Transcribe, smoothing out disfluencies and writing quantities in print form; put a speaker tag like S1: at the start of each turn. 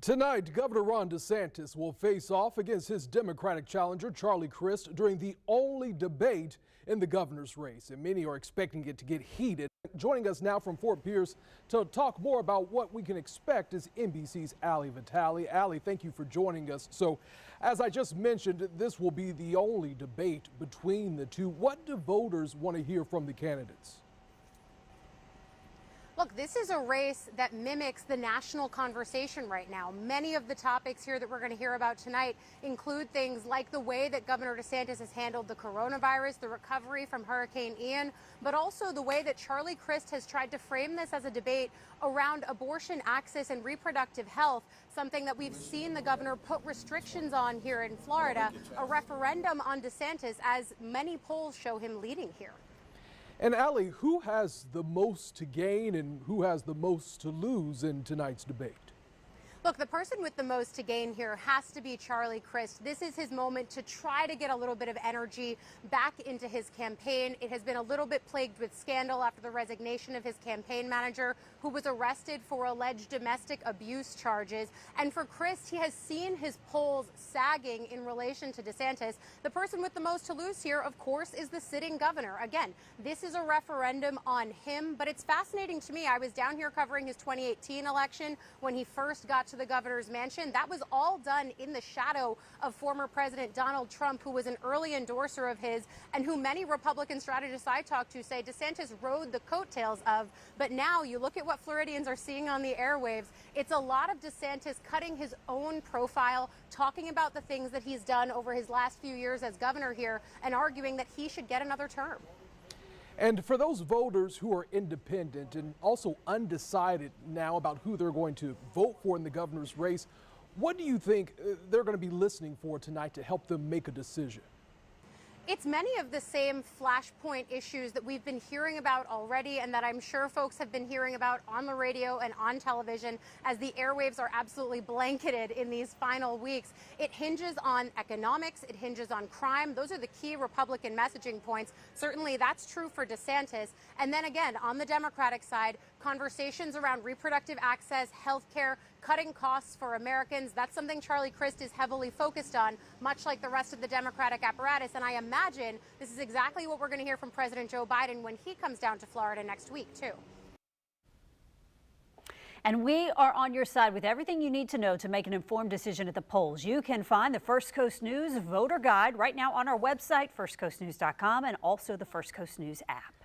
S1: Tonight, Governor Ron DeSantis will face off against his Democratic challenger, Charlie Crist, during the only debate in the governor's race. And many are expecting it to get heated. Joining us now from Fort Pierce to talk more about what we can expect is NBC's Ali Vitale. Ali, thank you for joining us. So, as I just mentioned, this will be the only debate between the two. What do voters want to hear from the candidates?
S2: Look, this is a race that mimics the national conversation right now. Many of the topics here that we're going to hear about tonight include things like the way that Governor DeSantis has handled the coronavirus, the recovery from Hurricane Ian, but also the way that Charlie Crist has tried to frame this as a debate around abortion access and reproductive health, something that we've seen the governor put restrictions on here in Florida, a referendum on DeSantis, as many polls show him leading here.
S1: And Ali, who has the most to gain and who has the most to lose in tonight's debate?
S2: Look, the person with the most to gain here has to be Charlie Crist. This is his moment to try to get a little bit of energy back into his campaign. It has been a little bit plagued with scandal after the resignation of his campaign manager, who was arrested for alleged domestic abuse charges. And for Crist, he has seen his polls sagging in relation to DeSantis. The person with the most to lose here, of course, is the sitting governor. Again, this is a referendum on him, but it's fascinating to me. I was down here covering his 2018 election when he first got to the governor's mansion. That was all done in the shadow of former President Donald Trump, who was an early endorser of his and who many Republican strategists I talked to say DeSantis rode the coattails of. But now you look at what Floridians are seeing on the airwaves. It's a lot of DeSantis cutting his own profile, talking about the things that he's done over his last few years as governor here, and arguing that he should get another term.
S1: And for those voters who are independent and also undecided now about who they're going to vote for in the governor's race, what do you think they're going to be listening for tonight to help them make a decision?
S2: It's many of the same flashpoint issues that we've been hearing about already and that I'm sure folks have been hearing about on the radio and on television as the airwaves are absolutely blanketed in these final weeks. It hinges on economics. It hinges on crime. Those are the key Republican messaging points. Certainly that's true for DeSantis. And then again, on the Democratic side, conversations around reproductive access, health care, cutting costs for Americans. That's something Charlie Crist is heavily focused on, much like the rest of the Democratic apparatus. And I imagine this is exactly what we're going to hear from President Joe Biden when he comes down to Florida next week, too.
S3: And we are on your side with everything you need to know to make an informed decision at the polls. You can find the First Coast News Voter Guide right now on our website, firstcoastnews.com, and also the First Coast News app.